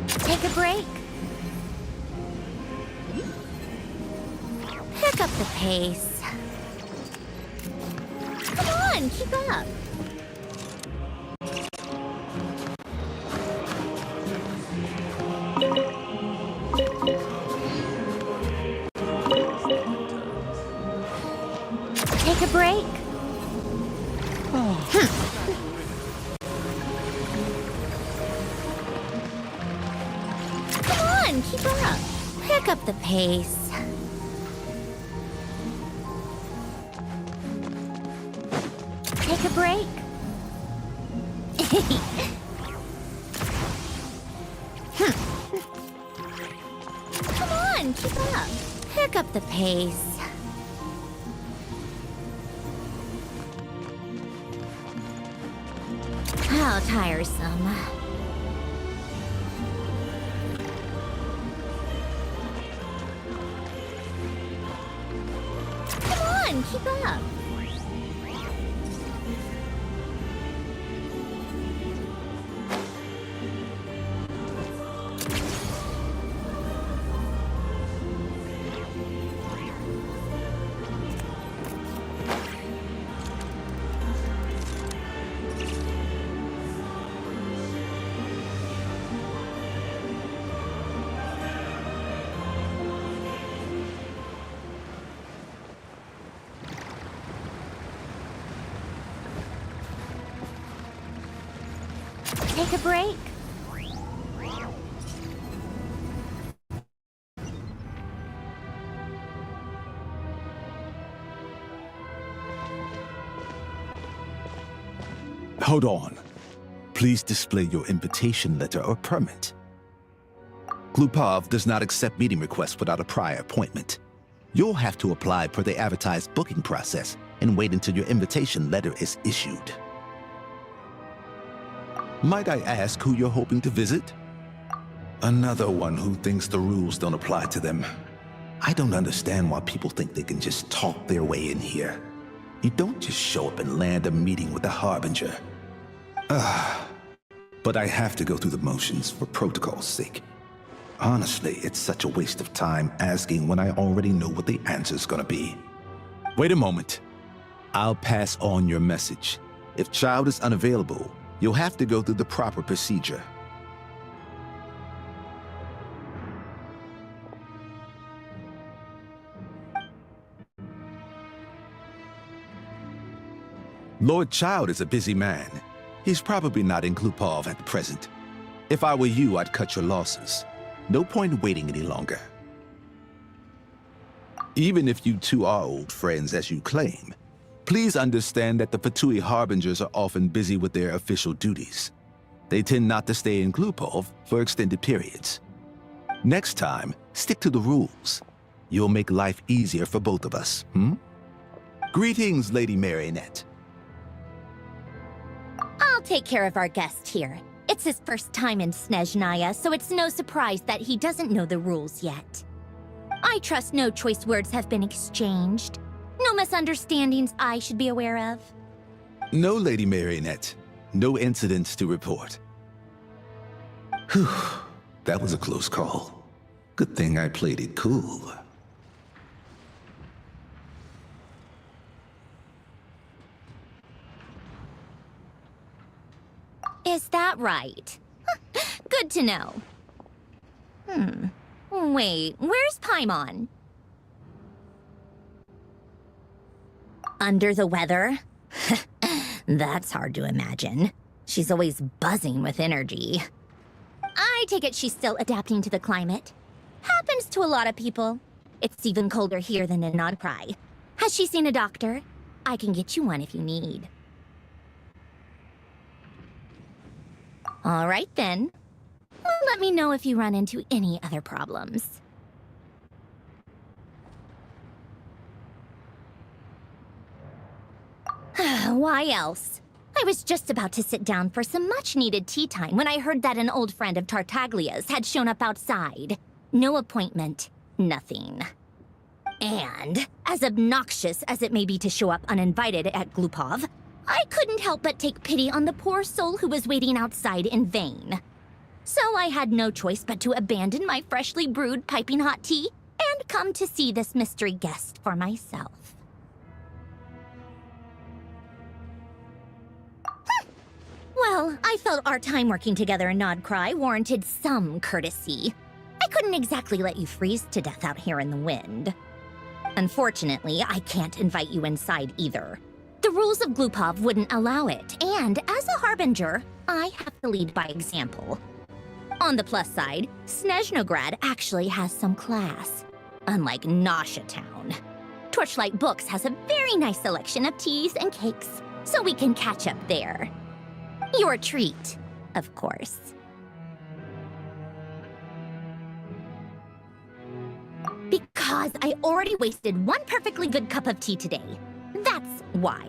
Take a break. Pick up the pace. Come on, keep up. Take a break. Come on, keep up. Pick up the pace. Take a break. Come on, keep up. Pick up the pace. How tiresome. Come on, keep up. Take a break. Hold on. Please display your invitation letter or permit. Glupov does not accept meeting requests without a prior appointment. You'll have to apply per the advertised booking process and wait until your invitation letter is issued. Might I ask who you're hoping to visit? Another one who thinks the rules don't apply to them. I don't understand why people think they can just talk their way in here. You don't just show up and land a meeting with a harbinger. But I have to go through the motions for protocol's sake. Honestly, it's such a waste of time asking when I already know what the answer's gonna be. Wait a moment. I'll pass on your message. If child is unavailable, you'll have to go through the proper procedure. Lord Child is a busy man. He's probably not in Glupov at the present. If I were you, I'd cut your losses. No point waiting any longer. Even if you two are old friends as you claim, please understand that the Fatui Harbingers are often busy with their official duties. They tend not to stay in Glupov for extended periods. Next time, stick to the rules. You'll make life easier for both of us, Greetings, Lady Marionette. I'll take care of our guest here. It's his first time in Snezhnaya, so it's no surprise that he doesn't know the rules yet. I trust no choice words have been exchanged. No misunderstandings I should be aware of. No, Lady Marionette. No incidents to report. Whew, that was a close call. Good thing I played it cool. Is that right? Good to know. Wait, where's Paimon? Under the weather? That's hard to imagine. She's always buzzing with energy. I take it she's still adapting to the climate. Happens to a lot of people. It's even colder here than in Nodprai. Has she seen a doctor? I can get you one if you need. All right, then. Well, let me know if you run into any other problems. Why else? I was just about to sit down for some much-needed tea time when I heard that an old friend of Tartaglia's had shown up outside. No appointment, nothing. And, as obnoxious as it may be to show up uninvited at Glupov, I couldn't help but take pity on the poor soul who was waiting outside in vain. So I had no choice but to abandon my freshly brewed piping hot tea and come to see this mystery guest for myself. Well, I felt our time working together in Nodcry warranted some courtesy. I couldn't exactly let you freeze to death out here in the wind. Unfortunately, I can't invite you inside either. The rules of Glupov wouldn't allow it, and as a harbinger, I have to lead by example. On the plus side, Snezhnograd actually has some class, unlike Nausea Town. Torchlight Books has a very nice selection of teas and cakes, so we can catch up there. Your treat, of course. Because I already wasted one perfectly good cup of tea today. That's why.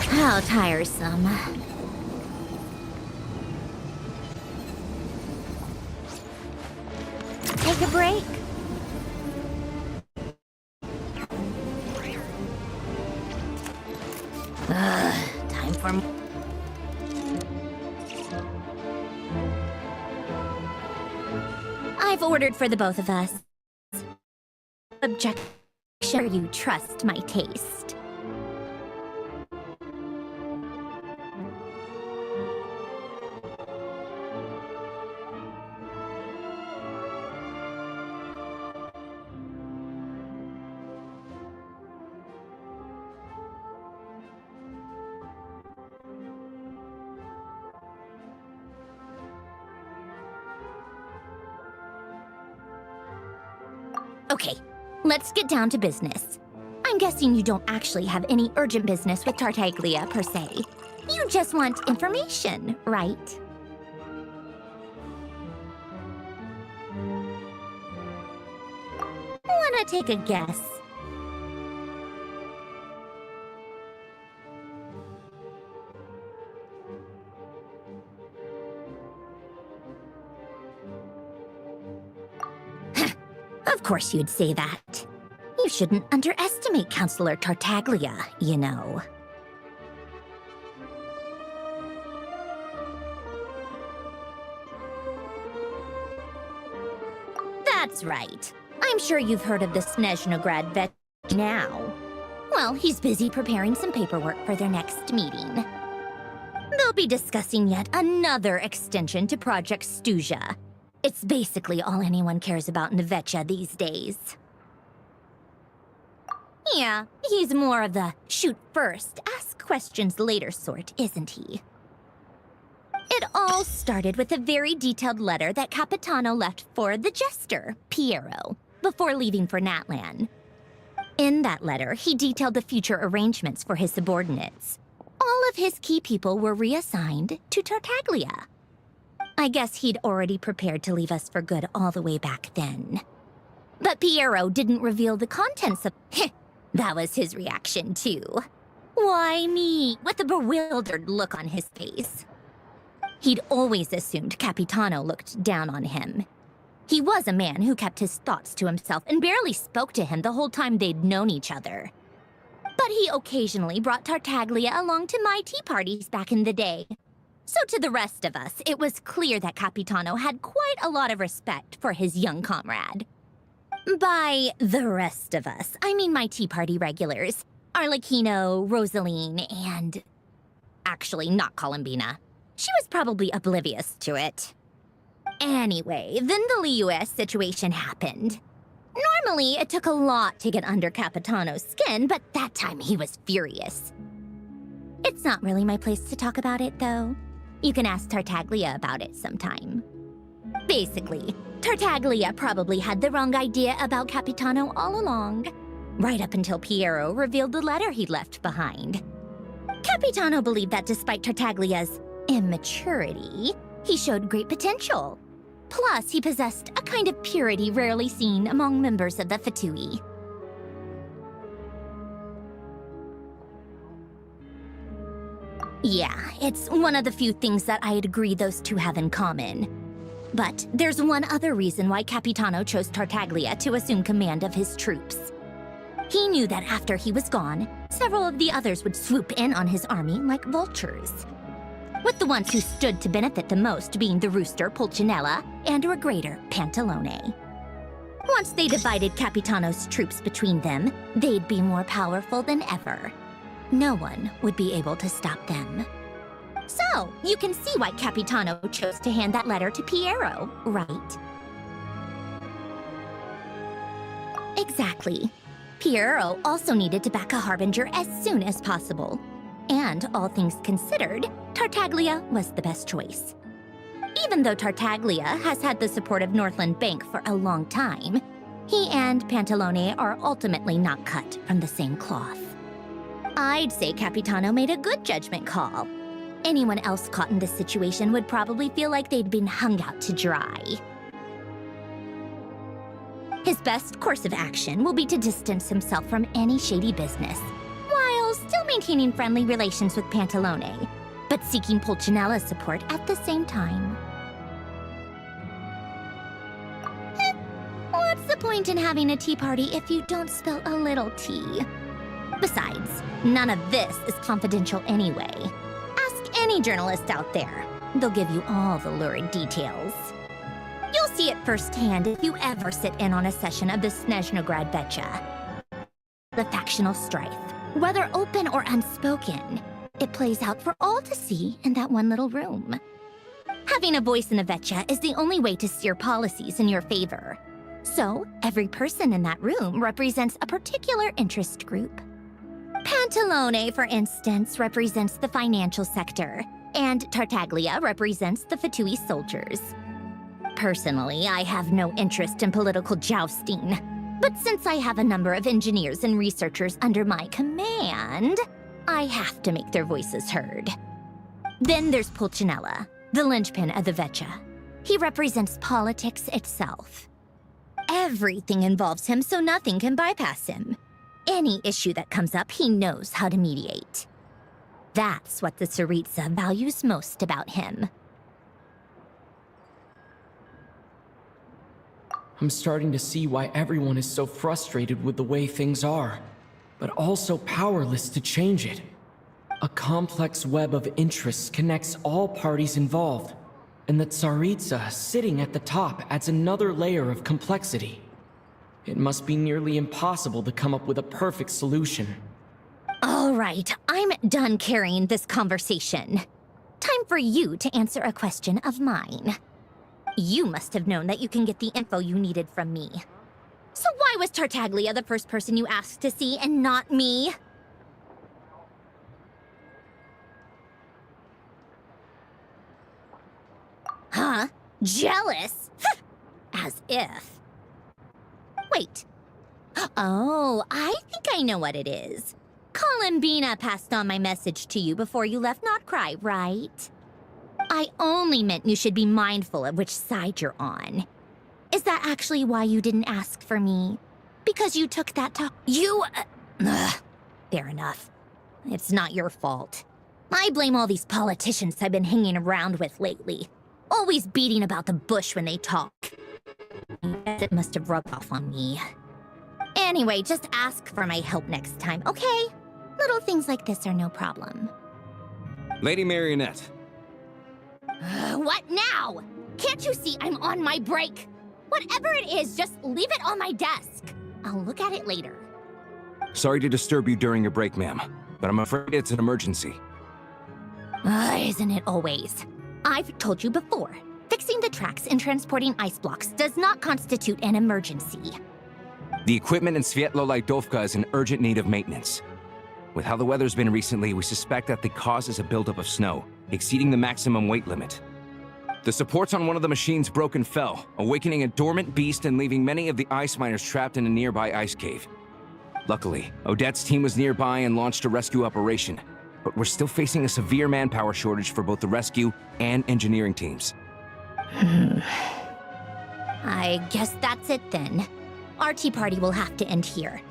How tiresome. Take a break. Time for... I've ordered for the both of us. Objection, you trust my taste. Okay, let's get down to business. I'm guessing you don't actually have any urgent business with Tartaglia, per se. You just want information, right? Wanna take a guess? Of course you'd say that. You shouldn't underestimate Counselor Tartaglia, you know. That's right. I'm sure you've heard of the Snezhnograd vet now. Well, he's busy preparing some paperwork for their next meeting. They'll be discussing yet another extension to Project Stuzha. It's basically all anyone cares about in Vetcha these days. Yeah, he's more of the shoot first, ask questions later sort, isn't he? It all started with a very detailed letter that Capitano left for the jester, Piero, before leaving for Natlan. In that letter, he detailed the future arrangements for his subordinates. All of his key people were reassigned to Tartaglia. I guess he'd already prepared to leave us for good all the way back then. But Piero didn't reveal the contents of... That was his reaction, too. Why me? With a bewildered look on his face. He'd always assumed Capitano looked down on him. He was a man who kept his thoughts to himself and barely spoke to him the whole time they'd known each other. But he occasionally brought Tartaglia along to my tea parties back in the day. So to the rest of us, it was clear that Capitano had quite a lot of respect for his young comrade. By the rest of us, I mean my tea party regulars. Arlecchino, Rosaline, and... Actually, not Columbina. She was probably oblivious to it. Anyway, then the Liu situation happened. Normally, it took a lot to get under Capitano's skin, but that time he was furious. It's not really my place to talk about it, though. You can ask Tartaglia about it sometime. Basically, Tartaglia probably had the wrong idea about Capitano all along, right up until Piero revealed the letter he'd left behind. Capitano believed that despite Tartaglia's immaturity, he showed great potential. Plus, he possessed a kind of purity rarely seen among members of the Fatui. Yeah, it's one of the few things that I'd agree those two have in common. But there's one other reason why Capitano chose Tartaglia to assume command of his troops. He knew that after he was gone, several of the others would swoop in on his army like vultures, with the ones who stood to benefit the most being the rooster Pulcinella and Regrator Pantalone. Once they divided Capitano's troops between them, they'd be more powerful than ever. No one would be able to stop them. So, you can see why Capitano chose to hand that letter to Piero, right? Exactly. Piero also needed to back a harbinger as soon as possible. And all things considered, Tartaglia was the best choice. Even though Tartaglia has had the support of Northland Bank for a long time, he and Pantalone are ultimately not cut from the same cloth. I'd say Capitano made a good judgment call. Anyone else caught in this situation would probably feel like they'd been hung out to dry. His best course of action will be to distance himself from any shady business, while still maintaining friendly relations with Pantalone, but seeking Pulcinella's support at the same time. What's the point in having a tea party if you don't spill a little tea? Besides, none of this is confidential anyway. Ask any journalist out there. They'll give you all the lurid details. You'll see it firsthand if you ever sit in on a session of the Snezhnaya Vecha. The factional strife, whether open or unspoken, it plays out for all to see in that one little room. Having a voice in the Vecha is the only way to steer policies in your favor. So, every person in that room represents a particular interest group. Pantalone, for instance, represents the financial sector, and Tartaglia represents the Fatui soldiers. Personally, I have no interest in political jousting, but since I have a number of engineers and researchers under my command, I have to make their voices heard. Then there's Pulcinella, the linchpin of the Vecha. He represents politics itself. Everything involves him, so nothing can bypass him. Any issue that comes up, he knows how to mediate. That's what the Tsaritsa values most about him. I'm starting to see why everyone is so frustrated with the way things are, but also powerless to change it. A complex web of interests connects all parties involved, and the Tsaritsa sitting at the top adds another layer of complexity. It must be nearly impossible to come up with a perfect solution. All right, I'm done carrying this conversation. Time for you to answer a question of mine. You must have known that you can get the info you needed from me. So why was Tartaglia the first person you asked to see and not me? Huh? Jealous? As if. Wait. Oh, I think I know what it is. Columbina passed on my message to you before you left Not Cry, right? I only meant you should be mindful of which side you're on. Is that actually why you didn't ask for me? Because you took that talk— Fair enough. It's not your fault. I blame all these politicians I've been hanging around with lately. Always beating about the bush when they talk. I guess it must have rubbed off on me. Anyway, just ask for my help next time, okay? Little things like this are no problem. Lady Marionette. What now? Can't you see I'm on my break? Whatever it is, just leave it on my desk. I'll look at it later. Sorry to disturb you during your break, ma'am, but I'm afraid it's an emergency. Isn't it always? I've told you before. Fixing the tracks and transporting ice blocks does not constitute an emergency. The equipment in Svietlolaidovka is in urgent need of maintenance. With how the weather's been recently, we suspect that the cause is a buildup of snow, exceeding the maximum weight limit. The supports on one of the machines broke and fell, awakening a dormant beast and leaving many of the ice miners trapped in a nearby ice cave. Luckily, Odette's team was nearby and launched a rescue operation, but we're still facing a severe manpower shortage for both the rescue and engineering teams. I guess that's it then. Our tea party will have to end here.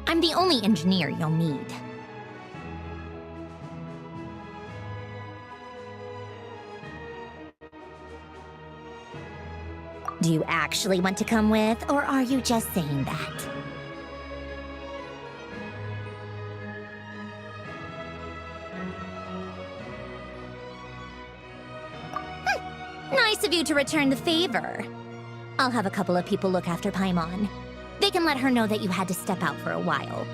I'm the only engineer you'll need. Do you actually want to come with, or are you just saying that? Nice of you to return the favor. I'll have a couple of people look after Paimon. They can let her know that you had to step out for a while.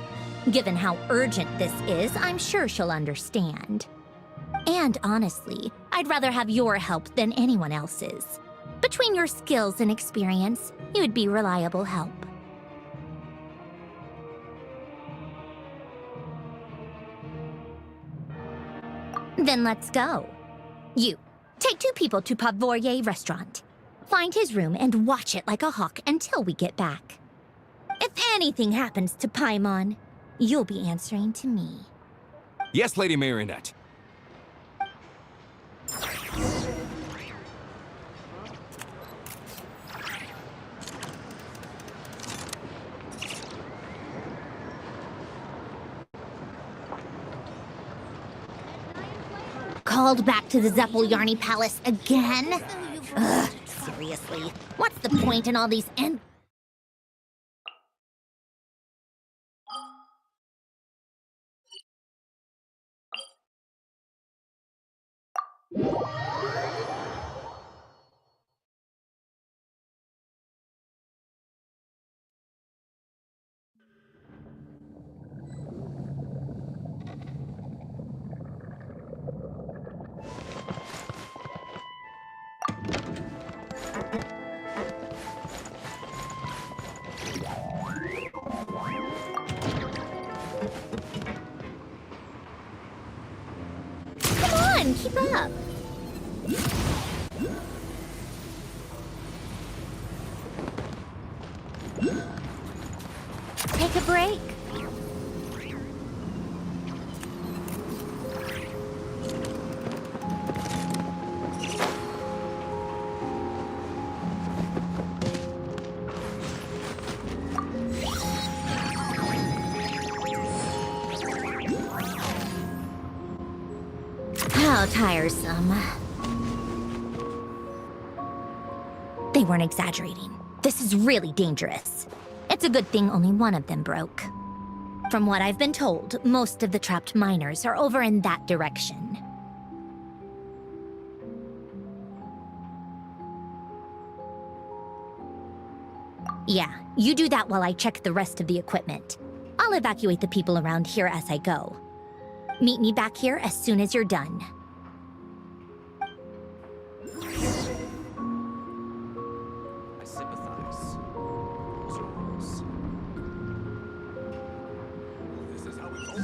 Given how urgent this is, I'm sure she'll understand. And honestly, I'd rather have your help than anyone else's. Between your skills and experience, you'd be reliable help. Then let's go. You, take 2 people to Pavorier restaurant. Find his room and watch it like a hawk until we get back. If anything happens to Paimon, you'll be answering to me. Yes, Lady Marionette. Called back to the Zeppeljärny Palace again? Ugh, seriously, what's the point in all these Come on, keep up. Take a break. How tiresome. They weren't exaggerating. This is really dangerous. It's a good thing only one of them broke. From what I've been told, most of the trapped miners are over in that direction. Yeah, you do that while I check the rest of the equipment. I'll evacuate the people around here as I go. Meet me back here as soon as you're done. I sympathize. This is how we always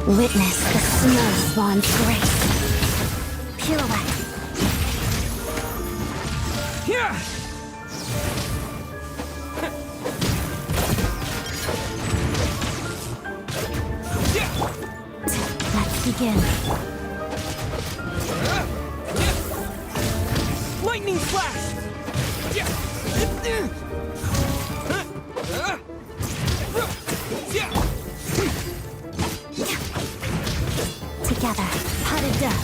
Witness the snow swan's grace. Pirouette. Let's begin. Lightning flash! Together, pas de deux.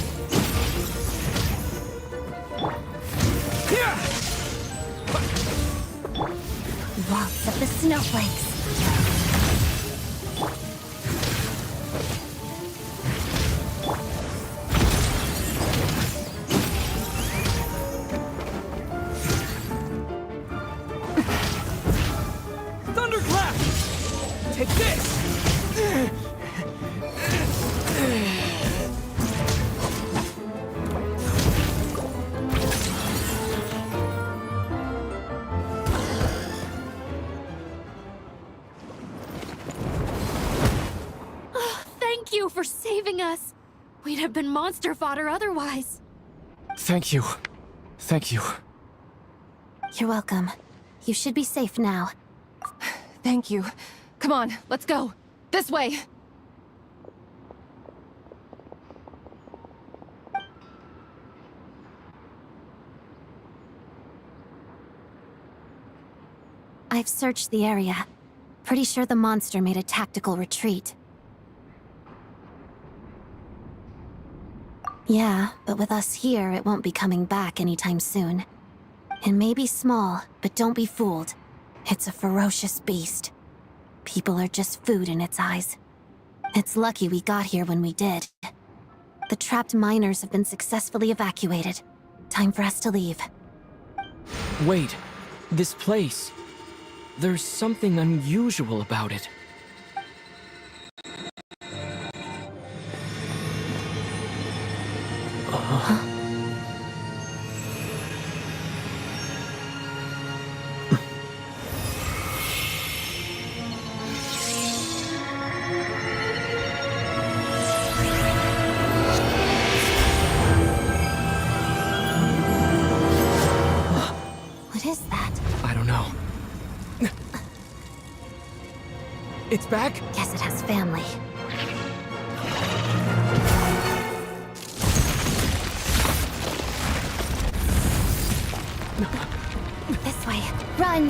Waltz of the snowflakes. Thunderclap! Take this! Thank you for saving us. We'd have been monster fodder otherwise. Thank you. Thank you. You're welcome. You should be safe now. Thank you. Come on, let's go. This way. I've searched the area. Pretty sure the monster made a tactical retreat. Yeah, but with us here, it won't be coming back anytime soon. It may be small, but don't be fooled. It's a ferocious beast. People are just food in its eyes. It's lucky we got here when we did. The trapped miners have been successfully evacuated. Time for us to leave. Wait, this place. There's something unusual about it. What is that? I don't know. It's back? Guess it has family. This way. Run!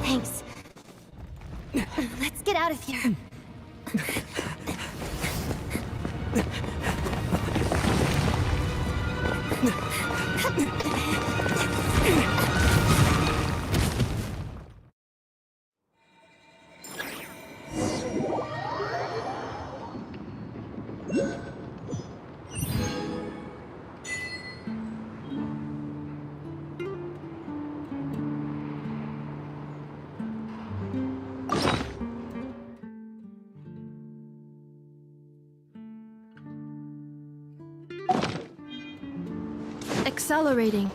Thanks. Let's get out of here. Accelerating.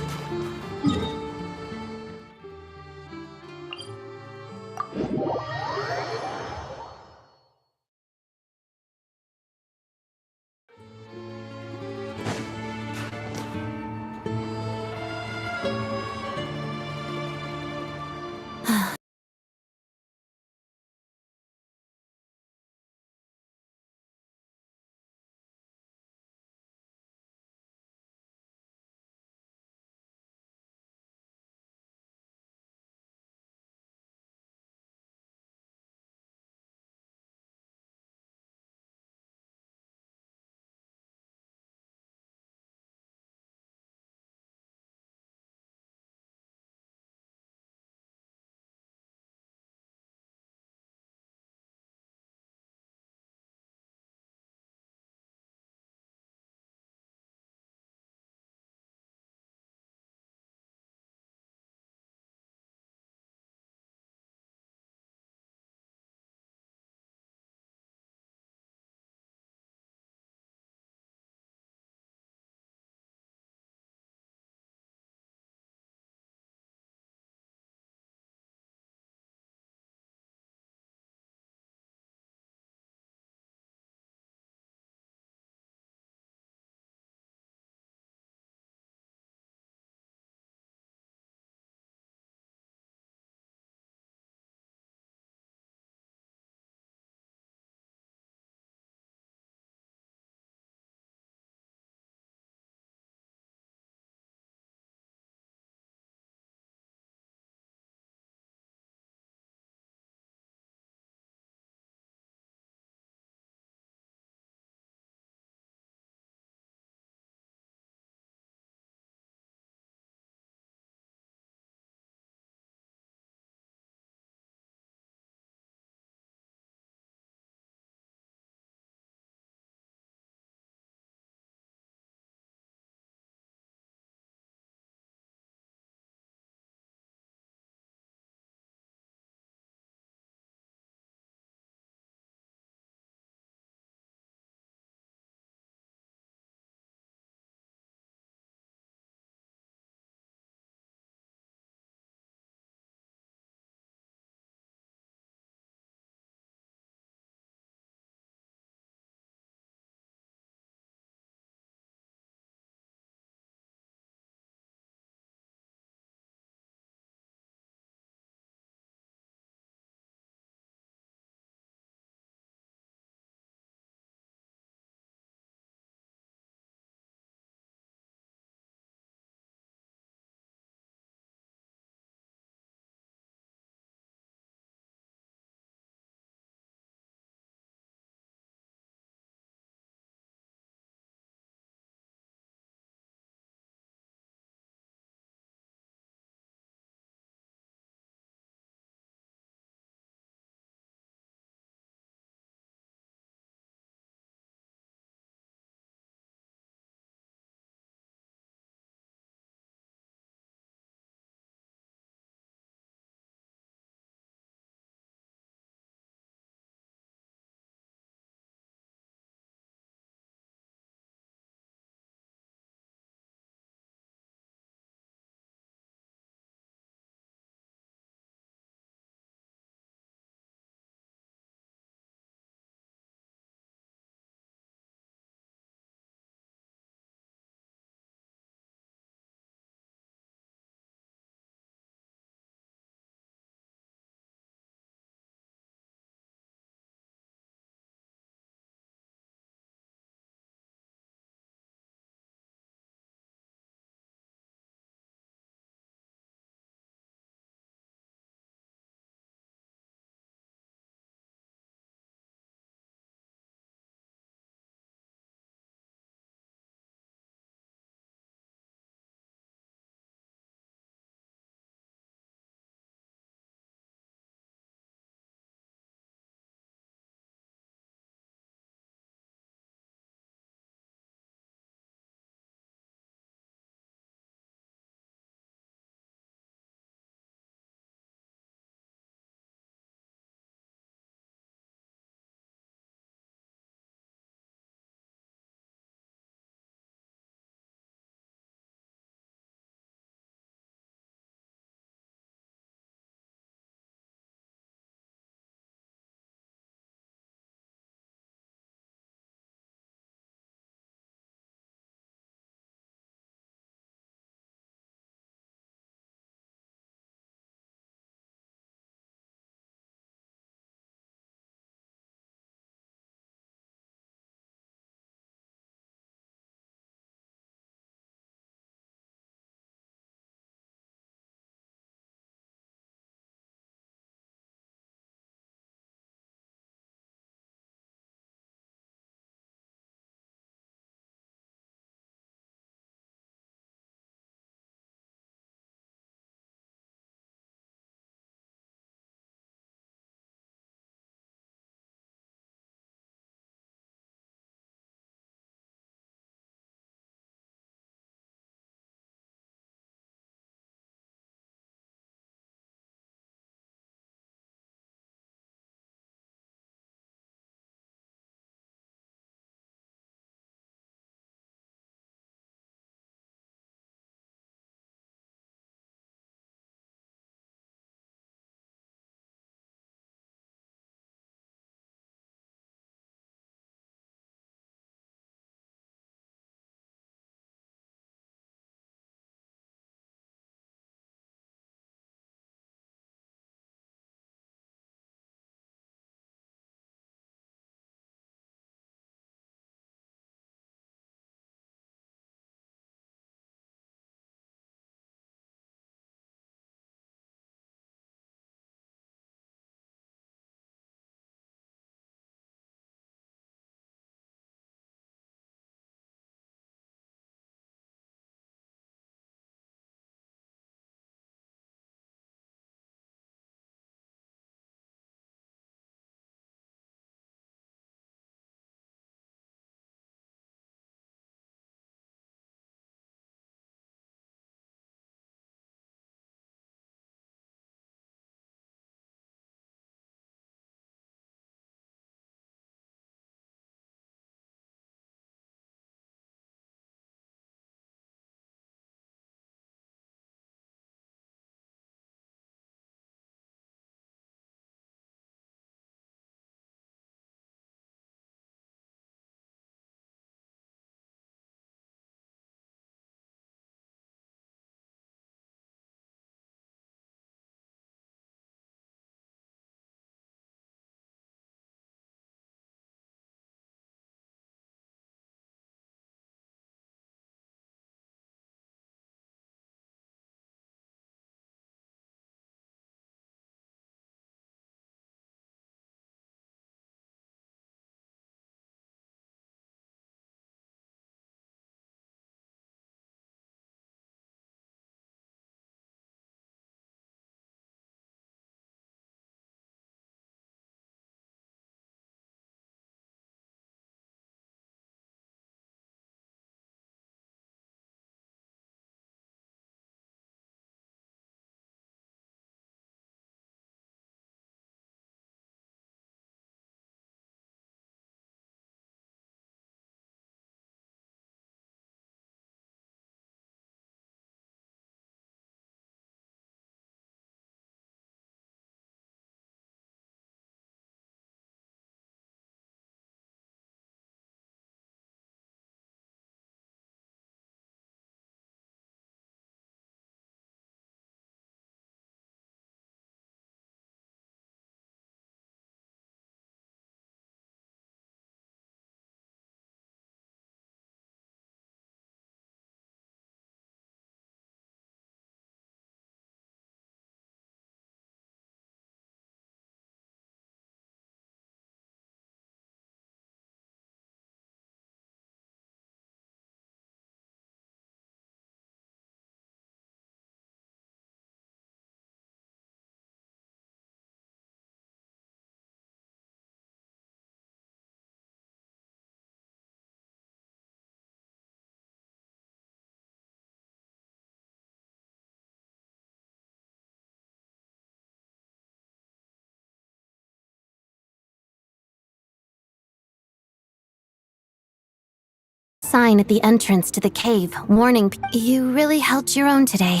sign at the entrance to the cave warning you really held your own today.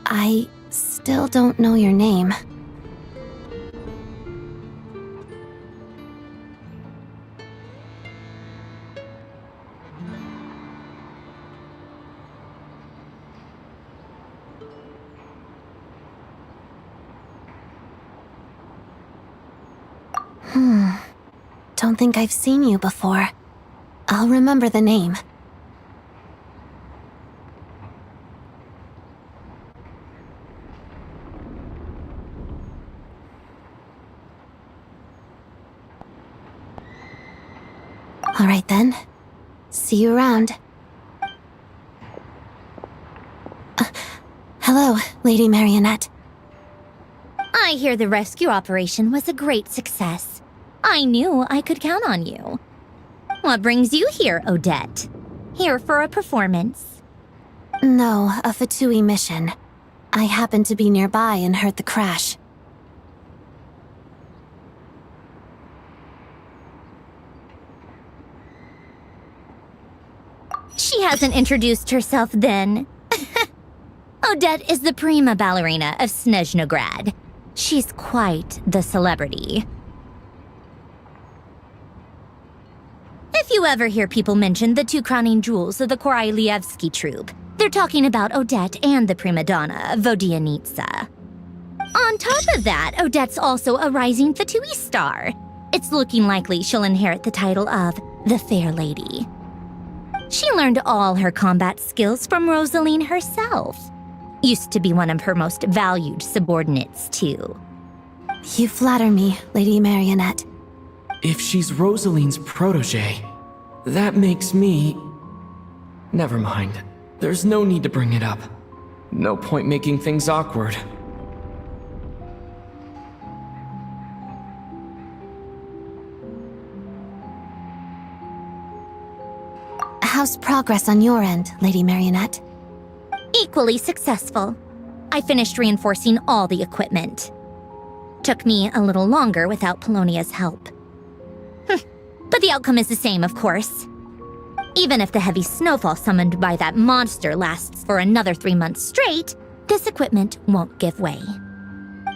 I still don't know your name. Don't think I've seen you before. I'll remember the name. All right then. See you around. Hello, Lady Marionette. I hear the rescue operation was a great success. I knew I could count on you. What brings you here, Odette? Here for a performance? No, a Fatui mission. I happened to be nearby and heard the crash. She hasn't introduced herself then. Odette is the prima ballerina of Snezhnaya. She's quite the celebrity. If you ever hear people mention the two crowning jewels of the Korolievsky troupe, they're talking about Odette and the prima donna, Vodianitsa. On top of that, Odette's also a rising Fatui star. It's looking likely she'll inherit the title of the Fair Lady. She learned all her combat skills from Rosaline herself. Used to be one of her most valued subordinates, too. You flatter me, Lady Marionette. If she's Rosaline's protege, that makes me... Never mind. There's no need to bring it up. No point making things awkward. How's progress on your end, Lady Marionette? Equally successful. I finished reinforcing all the equipment. Took me a little longer without Polonia's help. But the outcome is the same, of course. Even if the heavy snowfall summoned by that monster lasts for another 3 months straight, this equipment won't give way.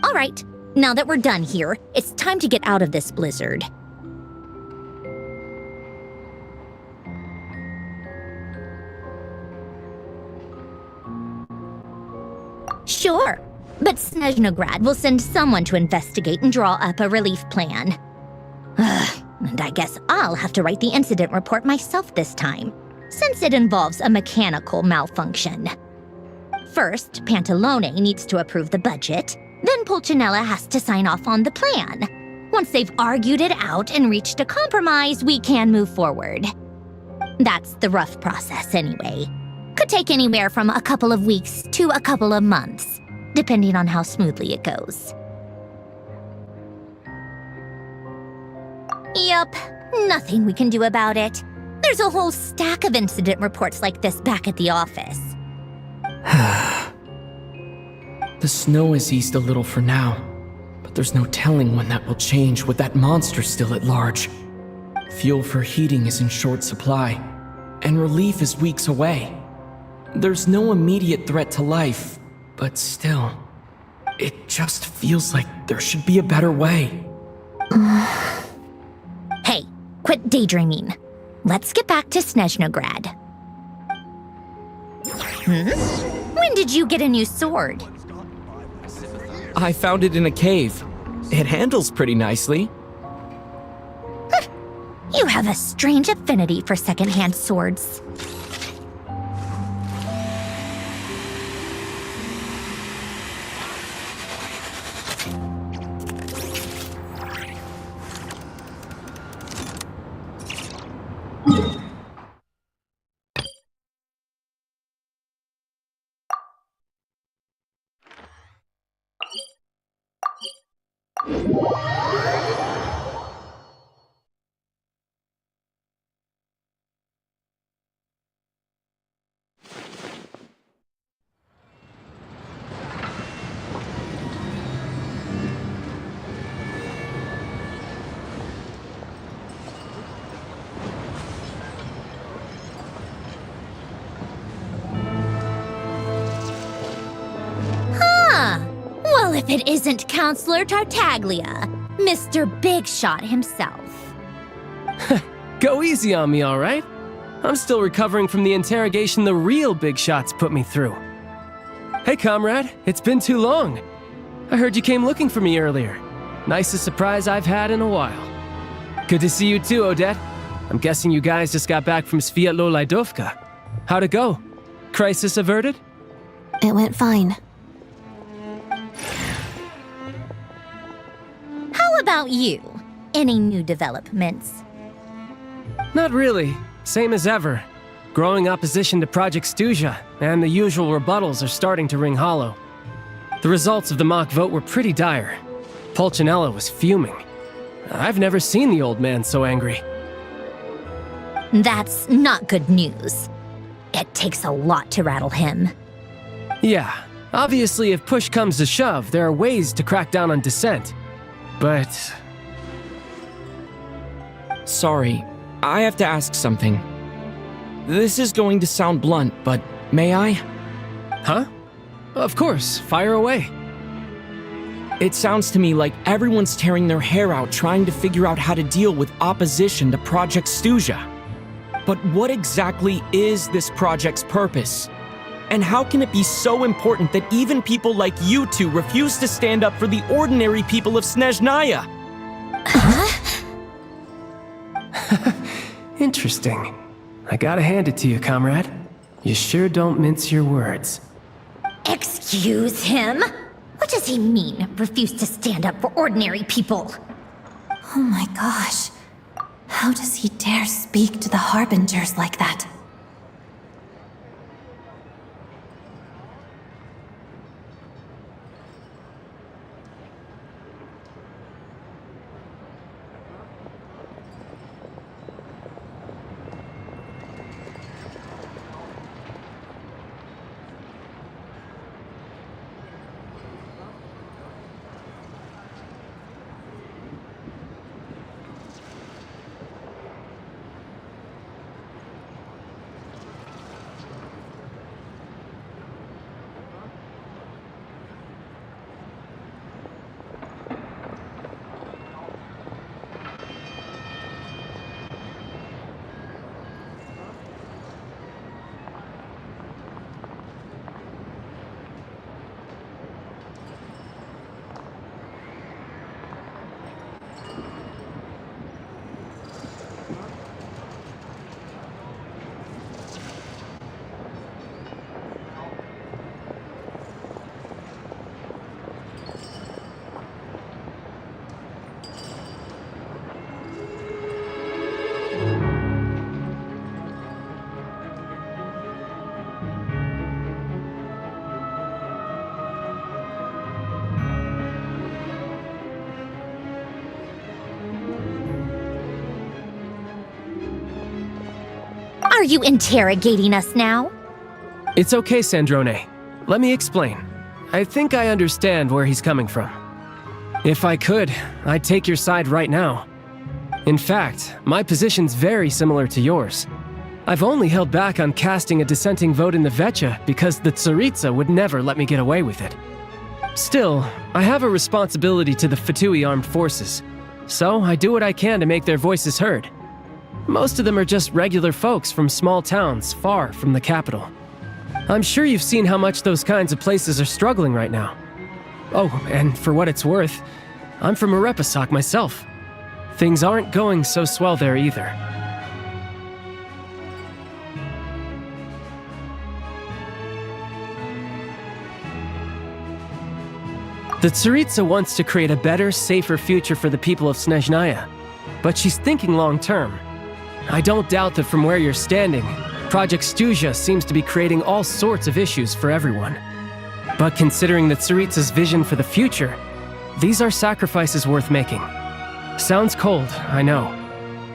All right, now that we're done here, it's time to get out of this blizzard. Sure, but Snezhnaya will send someone to investigate and draw up a relief plan. And I guess I'll have to write the incident report myself this time, since it involves a mechanical malfunction. First, Pantalone needs to approve the budget, then Pulcinella has to sign off on the plan. Once they've argued it out and reached a compromise, we can move forward. That's the rough process anyway. Could take anywhere from a couple of weeks to a couple of months, depending on how smoothly it goes. Yup, nothing we can do about it. There's a whole stack of incident reports like this back at the office. The snow has eased a little for now, but there's no telling when that will change with that monster still at large. Fuel for heating is in short supply, and relief is weeks away. There's no immediate threat to life, but still, it just feels like there should be a better way. Hey, quit daydreaming. Let's get back to Snezhnaya. When did you get a new sword? I found it in a cave. It handles pretty nicely. You have a strange affinity for secondhand swords. it isn't Counselor Tartaglia, Mr. Big Shot himself. Go easy on me, all right? I'm still recovering from the interrogation the real big shots put me through. Hey, comrade, it's been too long. I heard you came looking for me earlier. Nicest surprise I've had in a while. Good to see you too, Odette. I'm guessing you guys just got back from Sviatlo-Laidovka. How'd it go? Crisis averted? It went fine. How about you? Any new developments? Not really. Same as ever. Growing opposition to Project Stuzha, and the usual rebuttals are starting to ring hollow. The results of the mock vote were pretty dire. Pulcinella was fuming. I've never seen the old man so angry. That's not good news. It takes a lot to rattle him. Yeah, obviously if push comes to shove, there are ways to crack down on dissent. But... Sorry, I have to ask something. This is going to sound blunt, but may I? Huh? Of course, fire away. It sounds to me like everyone's tearing their hair out trying to figure out how to deal with opposition to Project Stuzha. But what exactly is this project's purpose? And how can it be so important that even people like you two refuse to stand up for the ordinary people of Snezhnaya? Interesting. I gotta hand it to you, comrade. You sure don't mince your words. Excuse him? What does he mean, refuse to stand up for ordinary people? Oh my gosh. How does he dare speak to the Harbingers like that? Are you interrogating us now? It's okay, Sandrone. Let me explain. I think I understand where he's coming from. If I could, I'd take your side right now. In fact, my position's very similar to yours. I've only held back on casting a dissenting vote in the Vecha because the Tsaritsa would never let me get away with it. Still, I have a responsibility to the Fatui armed forces, so I do what I can to make their voices heard. Most of them are just regular folks from small towns far from the capital. I'm sure you've seen how much those kinds of places are struggling right now. Oh, and for what it's worth, I'm from Arepasak myself. Things aren't going so swell there either. The Tsaritsa wants to create a better, safer future for the people of Snezhnaya, but she's thinking long-term. I don't doubt that from where you're standing, Project Stuzha seems to be creating all sorts of issues for everyone. But considering the Tsaritsa's vision for the future, these are sacrifices worth making. Sounds cold, I know,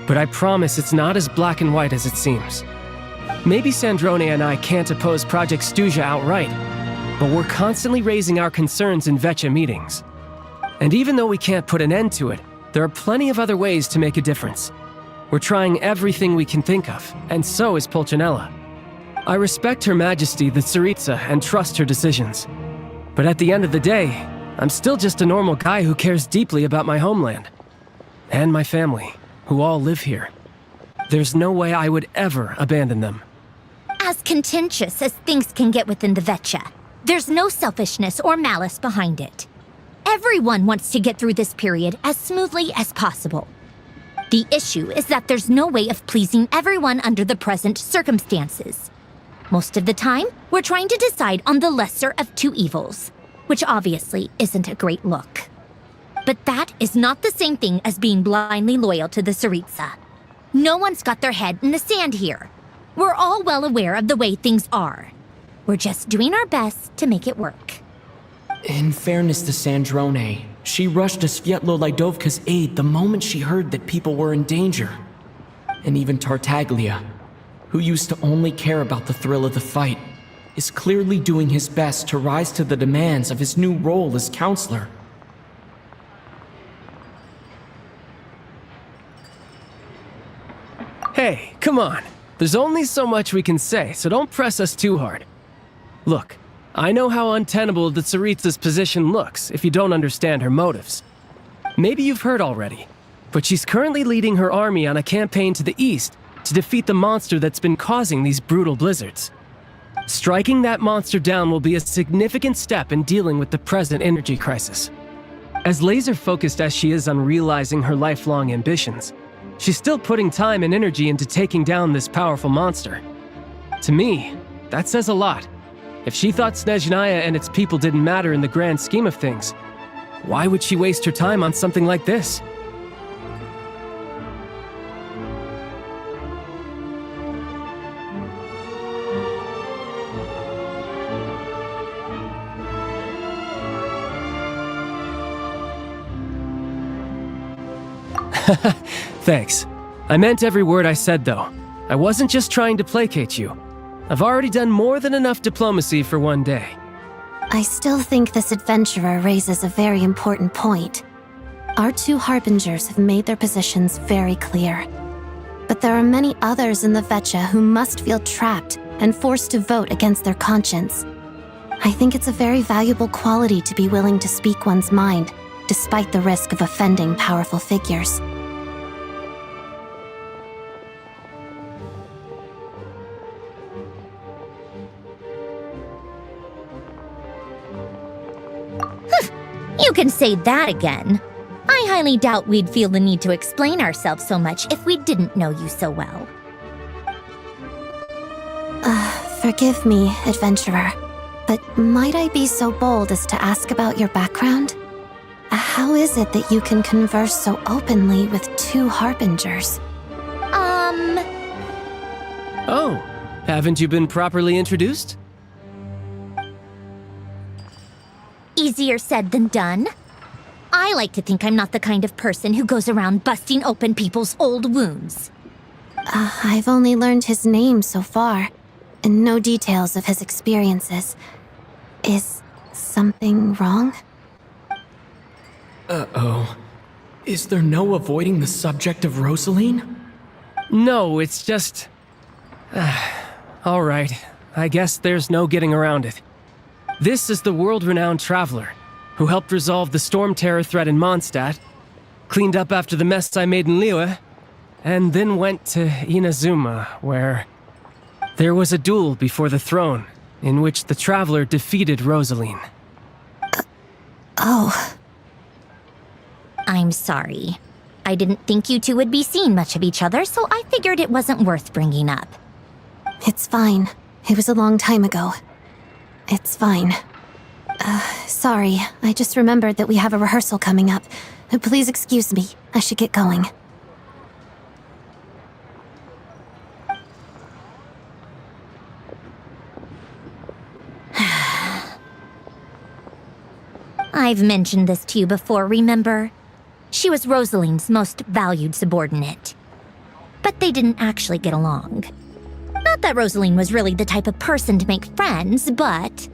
but I promise it's not as black and white as it seems. Maybe Sandrone and I can't oppose Project Stuzha outright, but we're constantly raising our concerns in Vecha meetings. And even though we can't put an end to it, there are plenty of other ways to make a difference. We're trying everything we can think of, and so is Pulcinella. I respect Her Majesty the Tsaritsa and trust her decisions. But at the end of the day, I'm still just a normal guy who cares deeply about my homeland. And my family, who all live here. There's no way I would ever abandon them. As contentious as things can get within the Vetcha, there's no selfishness or malice behind it. Everyone wants to get through this period as smoothly as possible. The issue is that there's no way of pleasing everyone under the present circumstances. Most of the time, we're trying to decide on the lesser of two evils, which obviously isn't a great look. But that is not the same thing as being blindly loyal to the Tsaritsa. No one's got their head in the sand here. We're all well aware of the way things are. We're just doing our best to make it work. In fairness to Snezhnaya, she rushed to Svietlo-Lidovka's aid the moment she heard that people were in danger. And even Tartaglia, who used to only care about the thrill of the fight, is clearly doing his best to rise to the demands of his new role as counselor. Hey, come on. There's only so much we can say, so don't press us too hard. Look, I know how untenable the Tsaritsa's position looks if you don't understand her motives. Maybe you've heard already, but she's currently leading her army on a campaign to the east to defeat the monster that's been causing these brutal blizzards. Striking that monster down will be a significant step in dealing with the present energy crisis. As laser-focused as she is on realizing her lifelong ambitions, she's still putting time and energy into taking down this powerful monster. To me, that says a lot. If she thought Snezhnaya and its people didn't matter in the grand scheme of things, why would she waste her time on something like this? Thanks. I meant every word I said, though. I wasn't just trying to placate you. I've already done more than enough diplomacy for one day. I still think this adventurer raises a very important point. Our two harbingers have made their positions very clear. But there are many others in the Vetcha who must feel trapped and forced to vote against their conscience. I think it's a very valuable quality to be willing to speak one's mind, despite the risk of offending powerful figures. You can say that again. I highly doubt we'd feel the need to explain ourselves so much if we didn't know you so well. Forgive me, adventurer, but might I be so bold as to ask about your background? How is it that you can converse so openly with two harbingers? Oh, haven't you been properly introduced? Easier said than done. I like to think I'm not the kind of person who goes around busting open people's old wounds. I've only learned his name so far, and no details of his experiences. Is something wrong? Uh-oh. Is there no avoiding the subject of Rosaline? No, it's just... all right, I guess there's no getting around it. This is the world-renowned traveler, who helped resolve the storm terror threat in Mondstadt, cleaned up after the mess I made in Liyue, and then went to Inazuma, where there was a duel before the throne, in which the traveler defeated Rosaline. Oh. I'm sorry. I didn't think you two would be seeing much of each other, so I figured it wasn't worth bringing up. It's fine. It was a long time ago. It's fine. Sorry, I just remembered that we have a rehearsal coming up. Please excuse me, I should get going. I've mentioned this to you before, remember? She was Rosaline's most valued subordinate. But they didn't actually get along. Not that Rosaline was really the type of person to make friends, but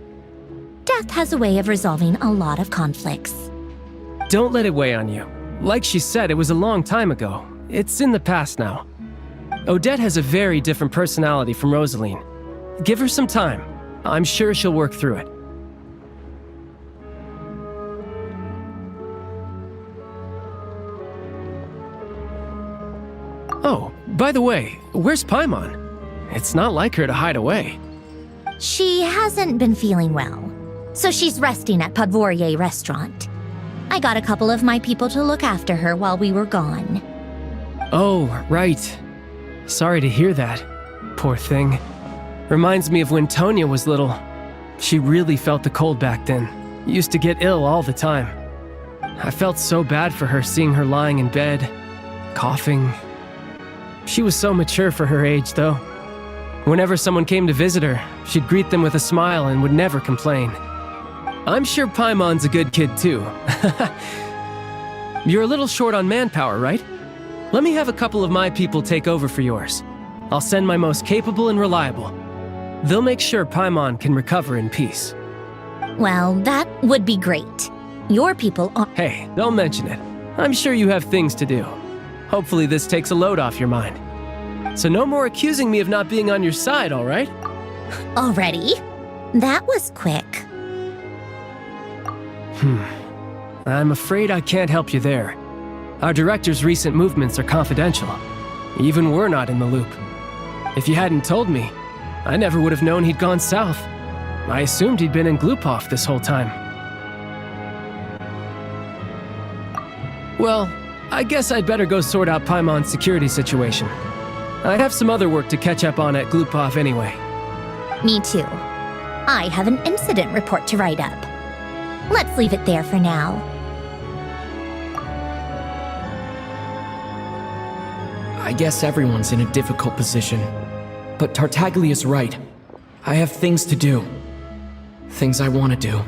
death has a way of resolving a lot of conflicts. Don't let it weigh on you. Like she said, it was a long time ago. It's in the past now. Odette has a very different personality from Rosaline. Give her some time. I'm sure she'll work through it. Oh, by the way, where's Paimon? It's not like her to hide away. She hasn't been feeling well, so she's resting at Podvorier restaurant. I got a couple of my people to look after her while we were gone. Oh, right. Sorry to hear that. Poor thing. Reminds me of when Tonya was little. She really felt the cold back then. Used to get ill all the time. I felt so bad for her seeing her lying in bed, coughing. She was so mature for her age, though. Whenever someone came to visit her, she'd greet them with a smile and would never complain. I'm sure Paimon's a good kid, too. You're a little short on manpower, right? Let me have a couple of my people take over for yours. I'll send my most capable and reliable. They'll make sure Paimon can recover in peace. Well, that would be great. Your people are— Hey, don't mention it. I'm sure you have things to do. Hopefully this takes a load off your mind. So no more accusing me of not being on your side, all right? already. That was quick. I'm afraid I can't help you there. Our director's recent movements are confidential. Even we're not in the loop. If you hadn't told me, I never would have known he'd gone south. I assumed he'd been in Glupov this whole time. Well, I guess I'd better go sort out Paimon's security situation. I have some other work to catch up on at Glupov anyway. Me too. I have an incident report to write up. Let's leave it there for now. I guess everyone's in a difficult position. But Tartaglia's right. I have things to do. Things I want to do.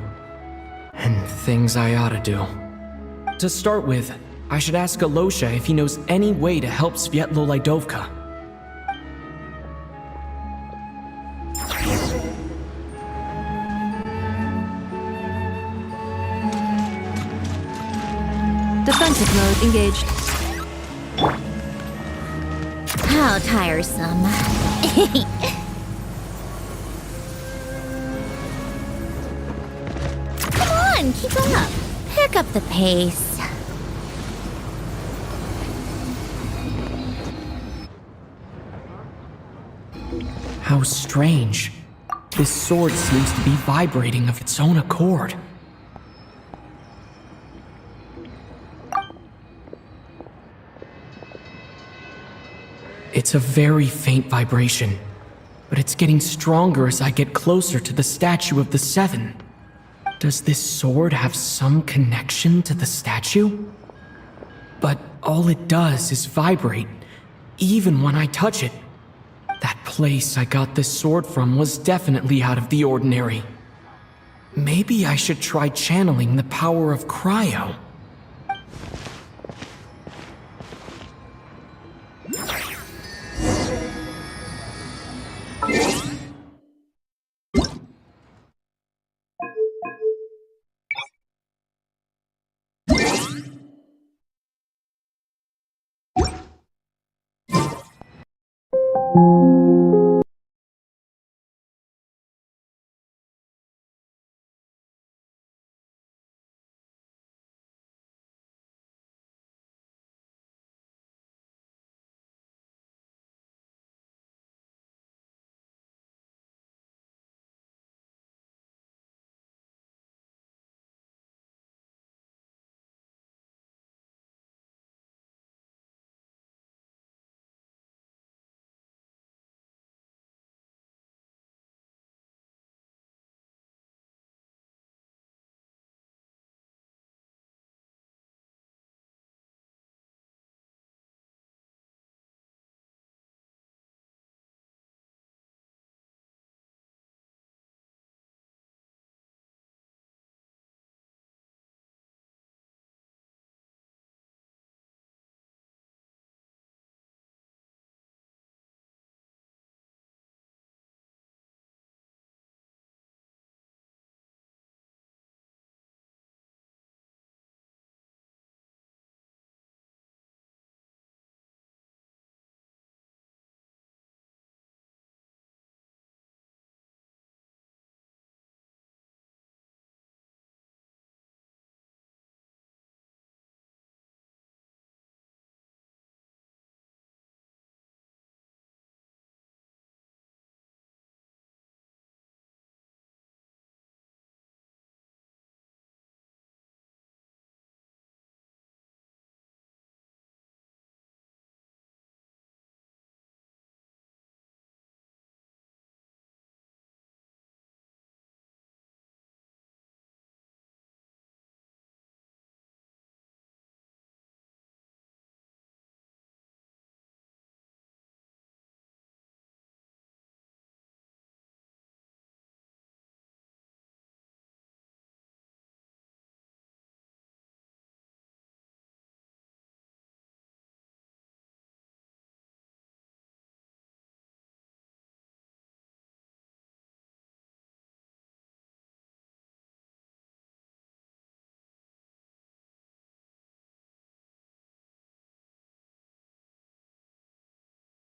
And things I ought to do. To start with, I should ask Alosha if he knows any way to help Svietlo Lydovka. Defensive mode engaged. How tiresome. Come on, keep up. Pick up the pace. How strange. This sword seems to be vibrating of its own accord. It's a very faint vibration, but it's getting stronger as I get closer to the statue of the Seven. Does this sword have some connection to the statue? But all it does is vibrate, even when I touch it. That place I got this sword from was definitely out of the ordinary. Maybe I should try channeling the power of cryo.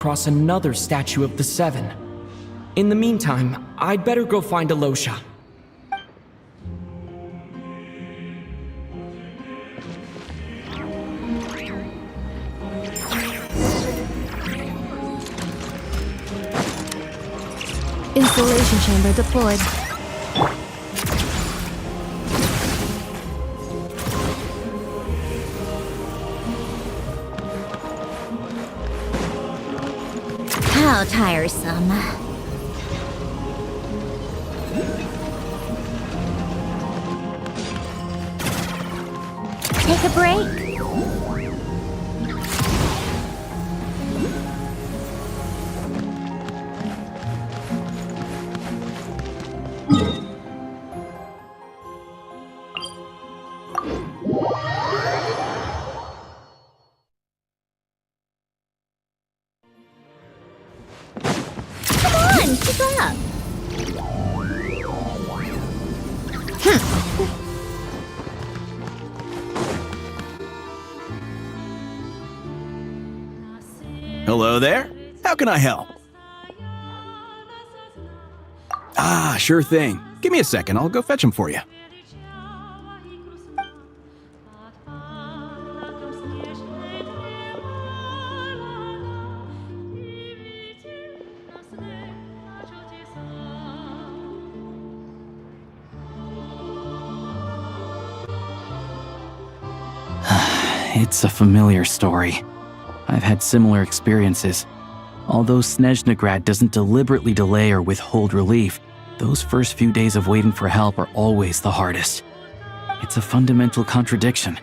across another statue of the Seven. In the meantime, I'd better go find Alosha. Installation chamber deployed. How tiresome. Take a break. Come on, keep up. Hello there. How can I help? Ah, sure thing. Give me a second. I'll go fetch him for you. It's a familiar story. I've had similar experiences. Although Snezhnaya doesn't deliberately delay or withhold relief, those first few days of waiting for help are always the hardest. It's a fundamental contradiction.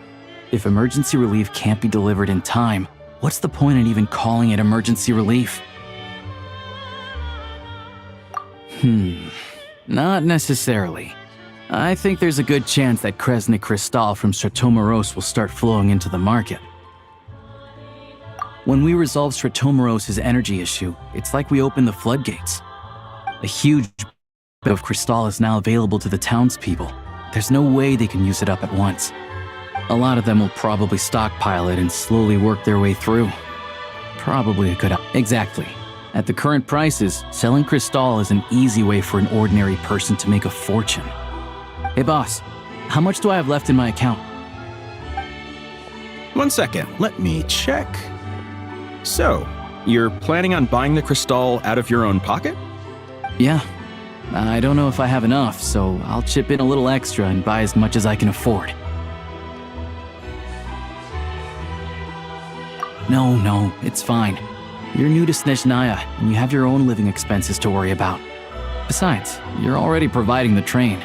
If emergency relief can't be delivered in time, what's the point in even calling it emergency relief? Not necessarily. I think there's a good chance that Kresny Crystal from Stratomeros will start flowing into the market. When we resolve Stratomeros' energy issue, it's like we open the floodgates. A huge bit of crystal is now available to the townspeople. There's no way they can use it up at once. A lot of them will probably stockpile it and slowly work their way through. Probably a good Exactly. At the current prices, selling crystal is an easy way for an ordinary person to make a fortune. Hey boss, how much do I have left in my account? 1 second. Let me check. So, you're planning on buying the crystal out of your own pocket? Yeah. I don't know if I have enough, so I'll chip in a little extra and buy as much as I can afford. No, it's fine. You're new to Snezhnaya, and you have your own living expenses to worry about. Besides, you're already providing the train.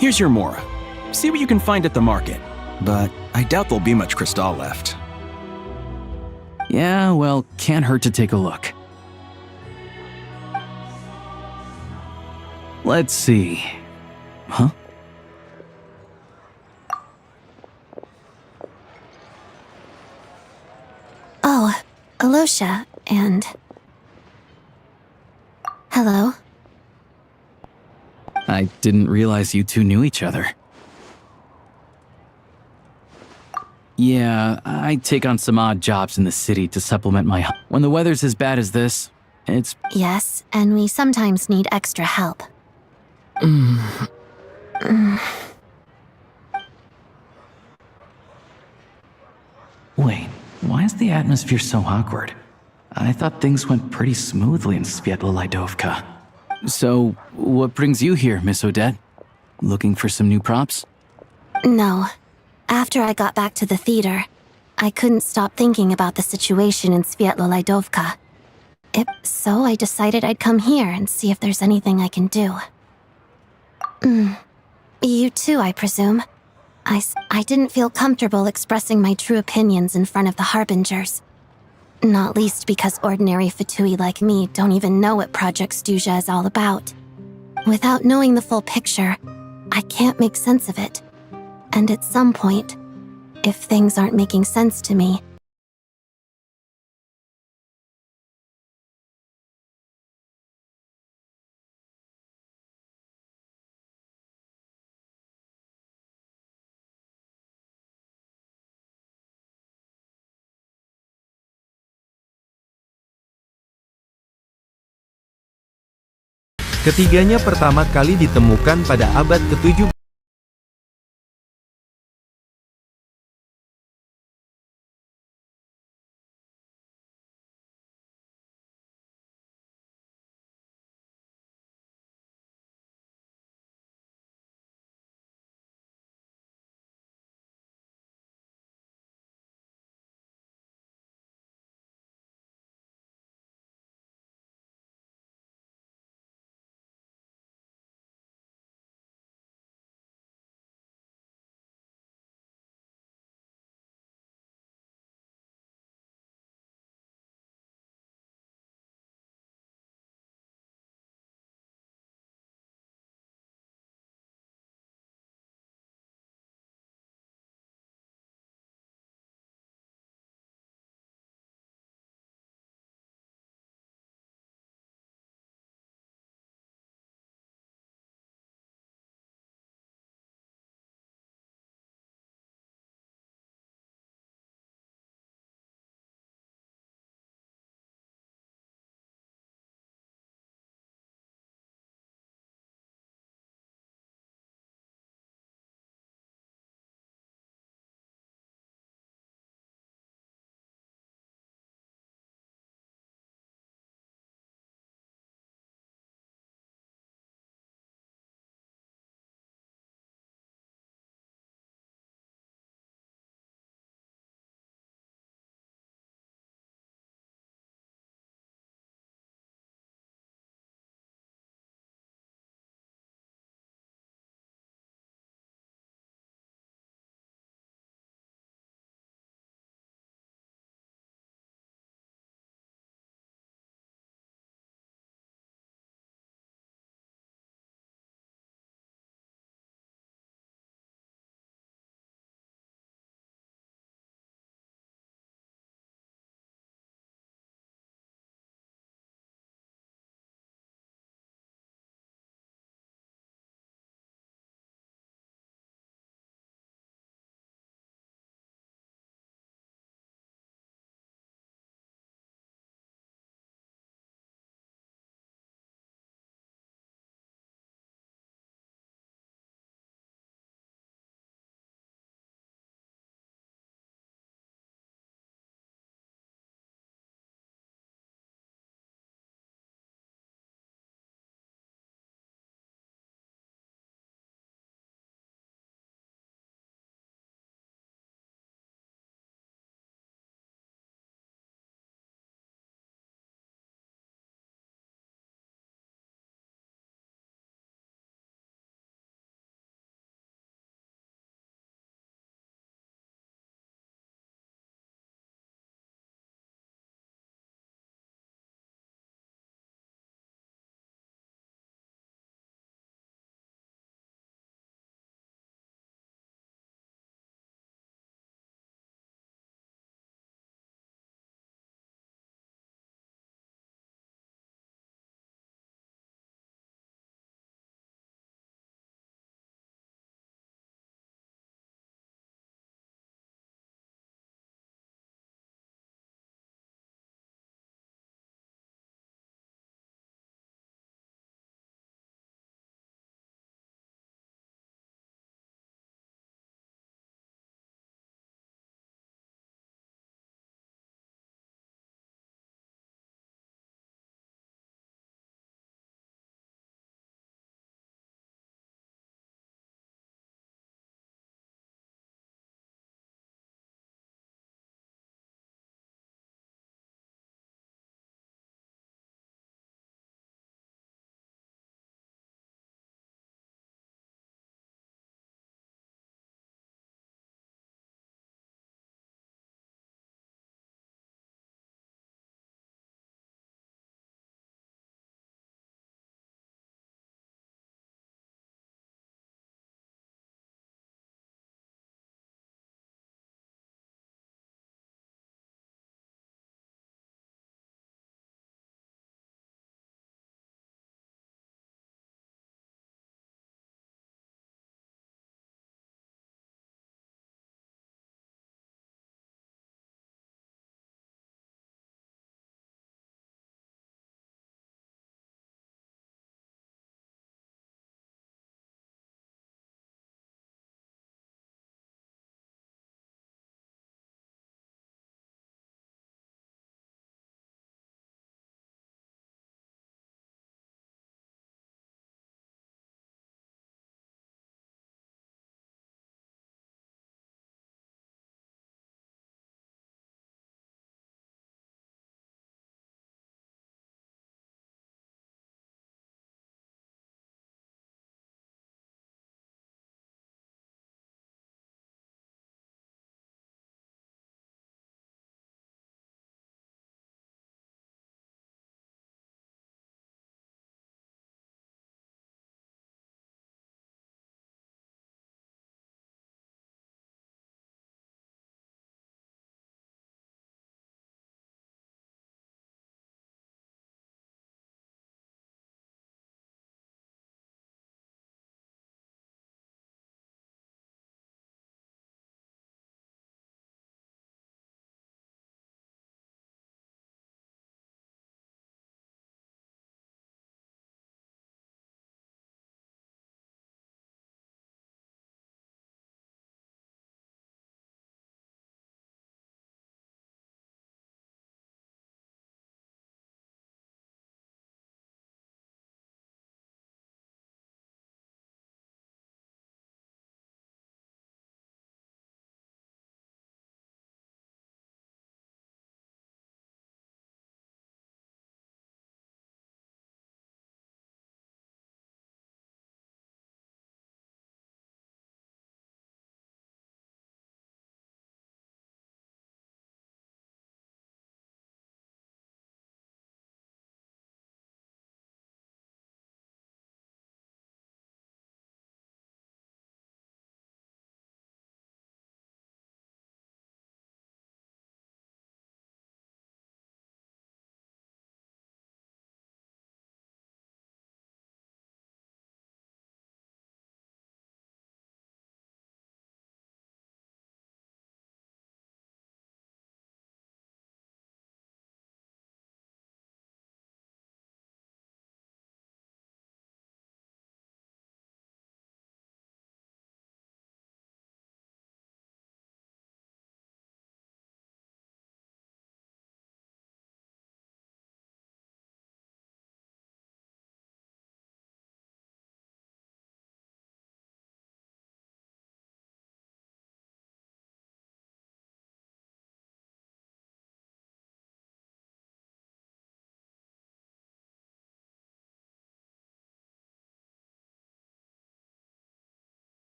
Here's your Mora. See what you can find at the market. But I doubt there'll be much crystal left. Yeah, well, can't hurt to take a look. Let's see. Huh? Oh, Alosha, and... Hello? I didn't realize you two knew each other. Yeah, I take on some odd jobs in the city to supplement my... When the weather's as bad as this, it's... Yes, and we sometimes need extra help. Wait, why is the atmosphere so awkward? I thought things went pretty smoothly in Svietlolaidovka. So, what brings you here, Miss Odette? Looking for some new props? No. After I got back to the theater, I couldn't stop thinking about the situation in Svietlolaidovka. So I decided I'd come here and see if there's anything I can do. You too, I presume. I didn't feel comfortable expressing my true opinions in front of the Harbingers. Not least because ordinary Fatui like me don't even know what Project Stuzha is all about. Without knowing the full picture, I can't make sense of it. And at some point, if things aren't making sense to me, Ketiganya pertama kali ditemukan pada abad ke-17